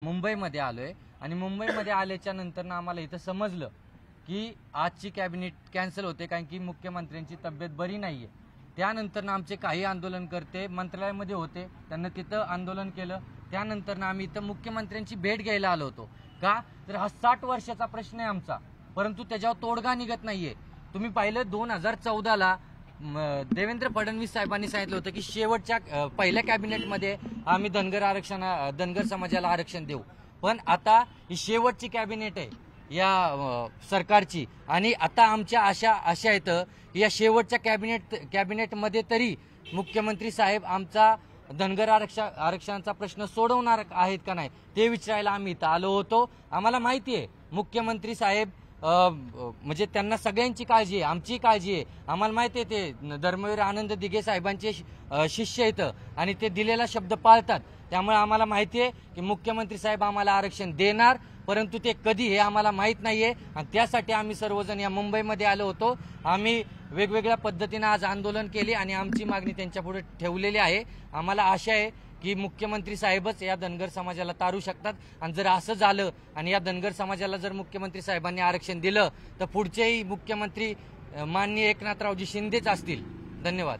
मुंबईमध्ये आलोय आणि मुंबईमध्ये आल्याच्या नंतर आम्हाला इथं समजलं की आजची कॅबिनेट कॅन्सल होते कारण की मुख्यमंत्र्यांची तब्येत बरी नाहीये। त्यानंतर आमचे काही आंदोलनकर्ते मंत्रालयामध्ये होते, त्यांना तिथं आंदोलन केलं। त्यानंतर आम्ही इथं मुख्यमंत्र्यांची भेट घ्यायला आलो होतो। का तर हा 60 वर्षाचा प्रश्न आहे आमचा, परंतु त्याच्यावर तोडगा निघत नाहीये। तुम्ही पाहिलं 2014 ला देवेंद्र फडणवीस साहेबांनी सांगितलं होतं की शेवटच्या पहिल्या कॅबिनेटमध्ये आम्ही धनगर समाजाला आरक्षण देऊ, पण आता ही शेवटची कॅबिनेट आहे या सरकारची आणि आता आमच्या अशा आहेत या शेवटच्या कॅबिनेटमध्ये तरी मुख्यमंत्री साहेब आमचा धनगर आरक्षणाचा प्रश्न सोडवणार आहेत का नाही ते विचारायला आम्ही इथं आलो होतो। आम्हाला माहिती आहे मुख्यमंत्री साहेब म्हणजे त्यांना सगळ्यांची काळजी आहे, आमची काळजी आहे। आम्हाला माहिती आहे ते धर्मवीर आनंद दिघे साहेबांचे शिष्य आहेत आणि ते दिलेला शब्द पाळतात। त्यामुळे आम्हाला माहिती आहे की मुख्यमंत्री साहेब आम्हाला आरक्षण देणार, परंतु ते कधी हे आम्हाला माहित नाहीये आणि त्यासाठी आम्ही सर्वजण या मुंबईमध्ये आलो होतो। आम्ही वेगवेगळ्या पद्धतीने आज आंदोलन केले आणि आमची मागणी त्यांच्या पुढे ठेवलेली आहे। आम्हाला आशा आहे की मुख्यमंत्री साहेबच या धनगर समाजाला तारू शकतात आणि जर असं झालं आणि या धनगर समाजाला जर मुख्यमंत्री साहेबांनी आरक्षण दिलं तर पुढचेही मुख्यमंत्री माननीय एकनाथरावजी शिंदेच असतील। धन्यवाद।